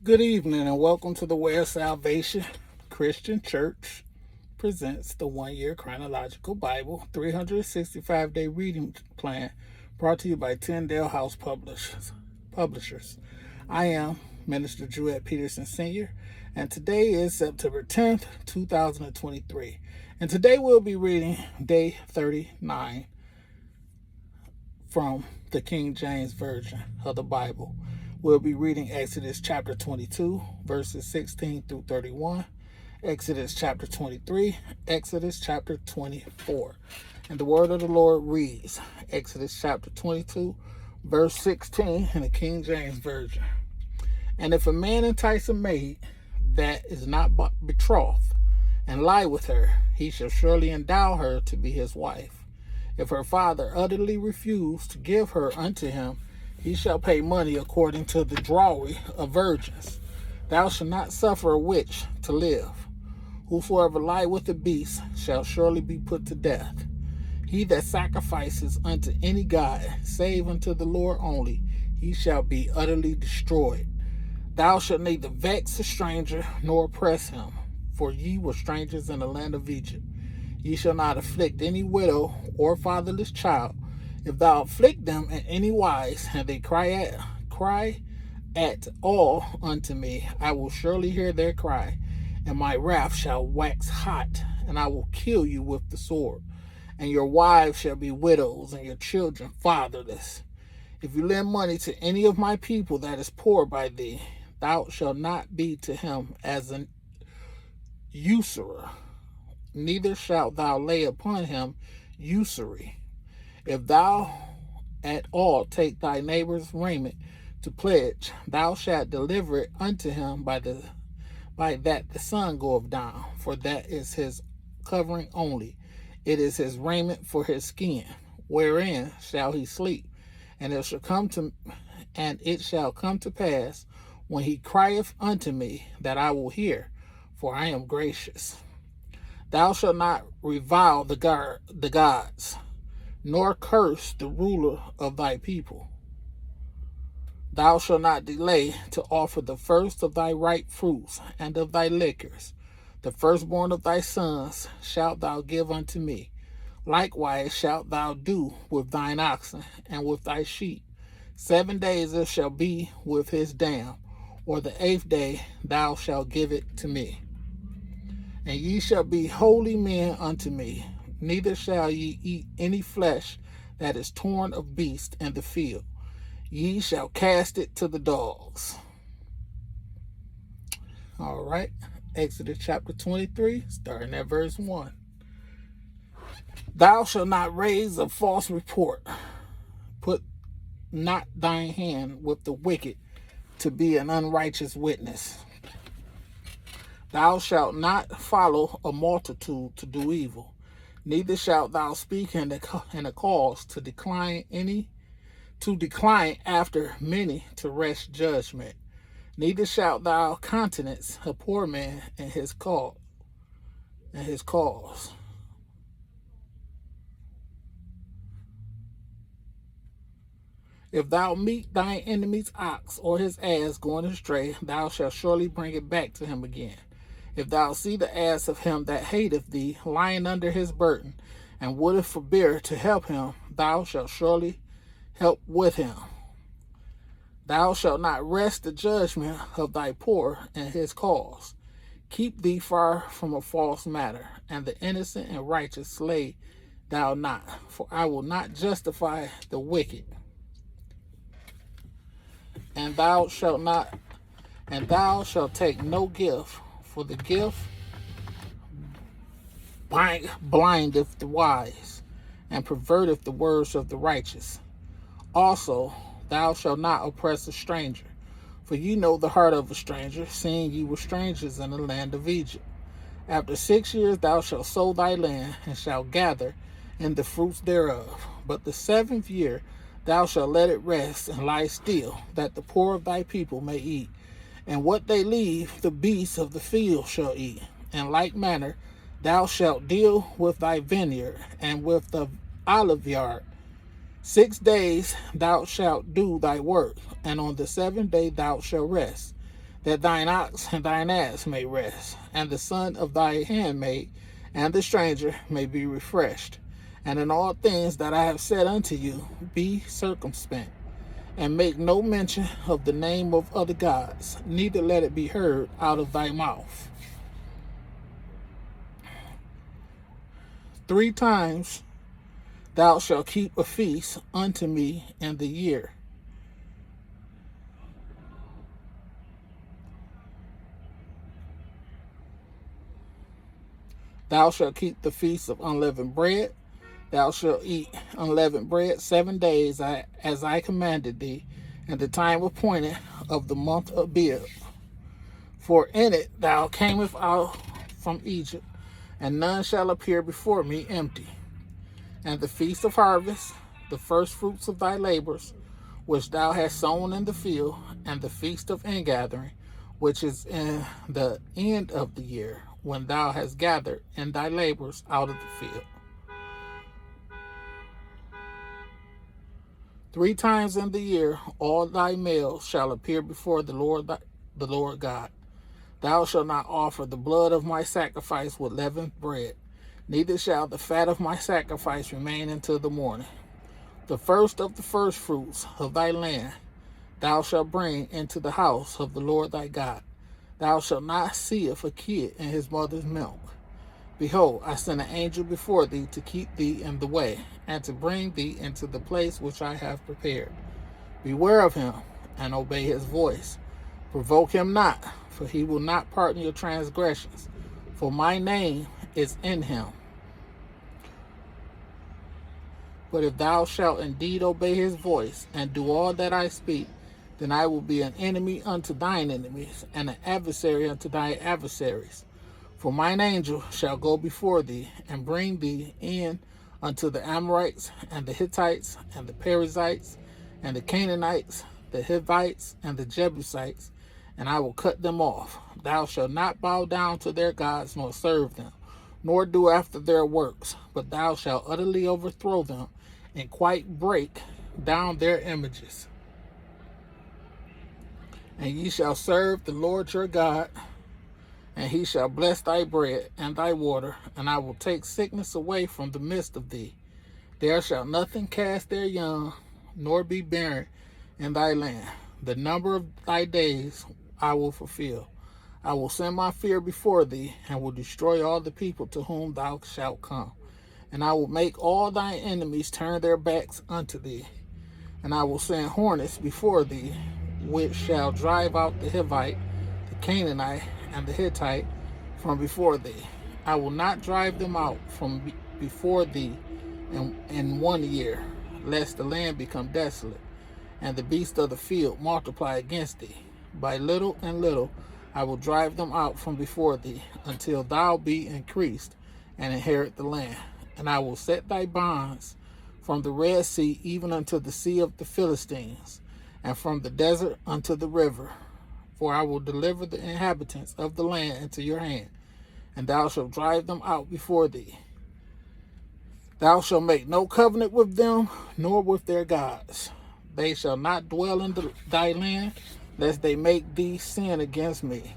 Good evening and welcome to the Way of Salvation Christian Church presents the 1 year Chronological Bible 365-day reading plan brought to you by Tyndale House Publishers. I am Minister Jewett Peterson Sr. and today is September 10th, 2023. And today we'll be reading day 39 from the King James Version of the Bible. We'll be reading Exodus chapter 22, verses 16 through 31, Exodus chapter 23, Exodus chapter 24. And the word of the Lord reads, Exodus chapter 22, verse 16 in the King James Version. And if a man entice a maid that is not betrothed, and lie with her, he shall surely endow her to be his wife. If her father utterly refuse to give her unto him, he shall pay money according to the dowry of virgins. Thou shalt not suffer a witch to live. Whosoever lie with a beast shall surely be put to death. He that sacrifices unto any god, save unto the Lord only, he shall be utterly destroyed. Thou shalt neither vex a stranger nor oppress him, for ye were strangers in the land of Egypt. Ye shall not afflict any widow or fatherless child. If thou afflict them in any wise, and they cry at all unto me, I will surely hear their cry, and my wrath shall wax hot, and I will kill you with the sword. And your wives shall be widows, and your children fatherless. If you lend money to any of my people that is poor by thee, thou shalt not be to him as an usurer, neither shalt thou lay upon him usury. If thou at all take thy neighbor's raiment to pledge, thou shalt deliver it unto him by that the sun goeth down, for that is his covering only. It is his raiment for his skin, wherein shall he sleep. And it shall come to pass when he crieth unto me that I will hear, for I am gracious. Thou shalt not revile the gods, nor curse the ruler of thy people. Thou shalt not delay to offer the first of thy ripe fruits and of thy liquors. The firstborn of thy sons shalt thou give unto me. Likewise shalt thou do with thine oxen and with thy sheep. 7 days it shall be with his dam, or the 8th day thou shalt give it to me. And ye shall be holy men unto me. Neither shall ye eat any flesh that is torn of beasts in the field. Ye shall cast it to the dogs. All right. Exodus chapter 23, starting at verse 1. Thou shalt not raise a false report. Put not thine hand with the wicked to be an unrighteous witness. Thou shalt not follow a multitude to do evil. Neither shalt thou speak in a cause to decline after many to wrest judgment. Neither shalt thou countenance a poor man in his cause. If thou meet thine enemy's ox or his ass going astray, thou shalt surely bring it back to him again. If thou see the ass of him that hateth thee lying under his burden, and wouldest forbear to help him, thou shalt surely help with him. Thou shalt not wrest the judgment of thy poor in his cause. Keep thee far from a false matter, and the innocent and righteous slay thou not, for I will not justify the wicked. And thou shalt take no gift, for the gift blindeth the wise, and perverteth the words of the righteous. Also, thou shalt not oppress a stranger, for ye know the heart of a stranger, seeing ye were strangers in the land of Egypt. After 6 years thou shalt sow thy land, and shalt gather in the fruits thereof. But the 7th year thou shalt let it rest and lie still, that the poor of thy people may eat. And what they leave, the beasts of the field shall eat. In like manner thou shalt deal with thy vineyard and with the olive yard. 6 days thou shalt do thy work, and on the 7th day thou shalt rest, that thine ox and thine ass may rest, and the son of thy handmaid and the stranger may be refreshed. And in all things that I have said unto you, be circumspect, and make no mention of the name of other gods, neither let it be heard out of thy mouth. 3 times thou shalt keep a feast unto me in the year. Thou shalt keep the feast of unleavened bread. Thou shalt eat unleavened bread 7 days, as I commanded thee, and the time appointed of the month of Abib. For in it thou camest out from Egypt, and none shall appear before me empty. And the feast of harvest, the first fruits of thy labors, which thou hast sown in the field, and the feast of ingathering, which is in the end of the year, when thou hast gathered in thy labors out of the field. 3 times in the year all thy males shall appear before the Lord God. Thou shalt not offer the blood of my sacrifice with leavened bread, neither shall the fat of my sacrifice remain until the morning. The first of the first fruits of thy land thou shalt bring into the house of the Lord thy God. Thou shalt not seeth a kid in his mother's milk. Behold, I send an angel before thee to keep thee in the way, and to bring thee into the place which I have prepared. Beware of him, and obey his voice. Provoke him not, for he will not pardon your transgressions, for my name is in him. But if thou shalt indeed obey his voice, and do all that I speak, then I will be an enemy unto thine enemies, and an adversary unto thy adversaries. For mine angel shall go before thee, and bring thee in unto the Amorites, and the Hittites, and the Perizzites, and the Canaanites, the Hivites, and the Jebusites, and I will cut them off. Thou shalt not bow down to their gods, nor serve them, nor do after their works, but thou shalt utterly overthrow them, and quite break down their images. And ye shall serve the Lord your God, and he shall bless thy bread and thy water, and I will take sickness away from the midst of thee. There shall nothing cast their young, nor be barren in thy land. The number of thy days I will fulfill. I will send my fear before thee, and will destroy all the people to whom thou shalt come. And I will make all thine enemies turn their backs unto thee. And I will send hornets before thee, which shall drive out the Hivite, the Canaanite, and the Hittite from before thee. I will not drive them out from before thee in 1 year, lest the land become desolate, and the beasts of the field multiply against thee. By little and little I will drive them out from before thee, until thou be increased and inherit the land. And I will set thy bonds from the Red Sea even unto the sea of the Philistines, and from the desert unto the river. For I will deliver the inhabitants of the land into your hand, and thou shalt drive them out before thee. Thou shalt make no covenant with them, nor with their gods. They shall not dwell in thy land, lest they make thee sin against me.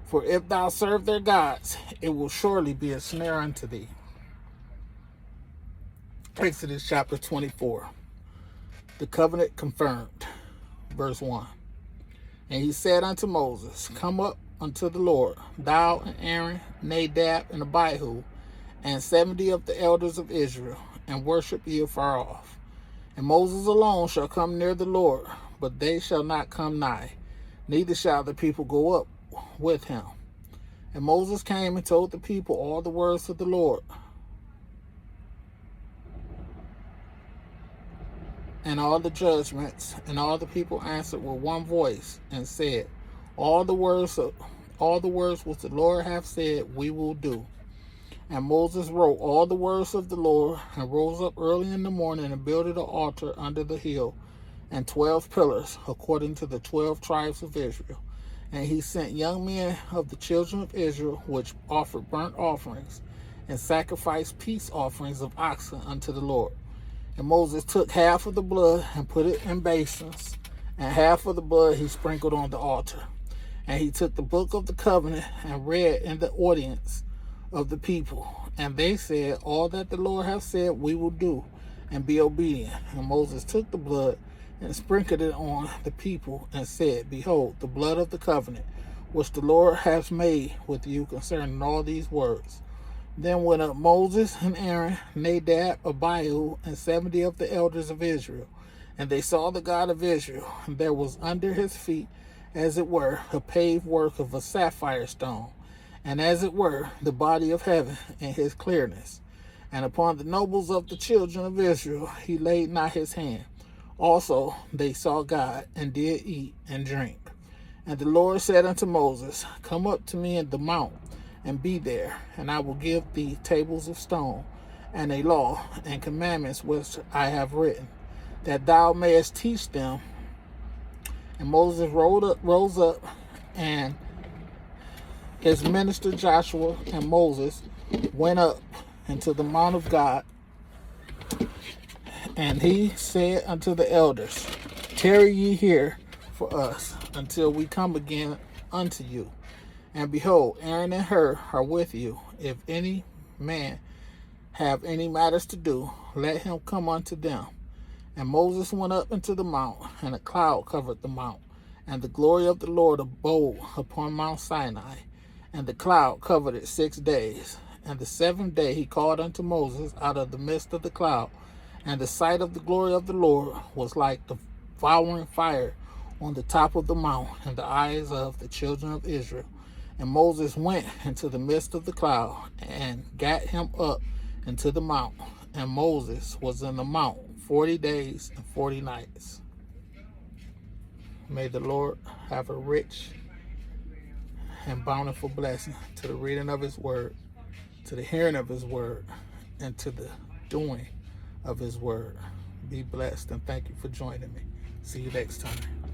For if thou serve their gods, it will surely be a snare unto thee. Exodus chapter 24. The covenant confirmed. Verse 1. And he said unto Moses, Come up unto the Lord, thou and Aaron, Nadab, and Abihu, and 70 of the elders of Israel, and worship ye afar off. And Moses alone shall come near the Lord, but they shall not come nigh, neither shall the people go up with him. And Moses came and told the people all the words of the Lord. And all the judgments, and all the people answered with one voice, and said, All the words which the Lord hath said, we will do. And Moses wrote all the words of the Lord, and rose up early in the morning, and builded an altar under the hill, and 12 pillars, according to the 12 tribes of Israel. And he sent young men of the children of Israel, which offered burnt offerings, and sacrificed peace offerings of oxen unto the Lord. And Moses took half of the blood and put it in basins, and half of the blood he sprinkled on the altar. And he took the book of the covenant and read in the audience of the people. And they said, all that the Lord hath said we will do, and be obedient. And Moses took the blood and sprinkled it on the people, and said, behold, the blood of the covenant, which the Lord hath made with you concerning all these words. Then went up Moses and Aaron, Nadab, Abihu, and 70 of the elders of Israel. And they saw the God of Israel, and there was under his feet, as it were, a paved work of a sapphire stone, and as it were, the body of heaven in his clearness. And upon the nobles of the children of Israel he laid not his hand. Also they saw God, and did eat and drink. And the Lord said unto Moses, come up to me in the mount, and be there, and I will give thee tables of stone, and a law and commandments which I have written, that thou mayest teach them. And Moses rose up, and his minister Joshua and Moses went up into the mount of God. And he said unto the elders, tarry ye here for us until we come again unto you. And behold, Aaron and Hur are with you. If any man have any matters to do, let him come unto them. And Moses went up into the mount, and a cloud covered the mount, and the glory of the Lord abode upon Mount Sinai. And the cloud covered it 6 days. And the 7th day he called unto Moses out of the midst of the cloud. And the sight of the glory of the Lord was like the devouring fire on the top of the mount in the eyes of the children of Israel. And Moses went into the midst of the cloud, and gat him up into the mount. And Moses was in the mount 40 days and 40 nights. May the Lord have a rich and bountiful blessing to the reading of his word, to the hearing of his word, and to the doing of his word. Be blessed, and thank you for joining me. See you next time.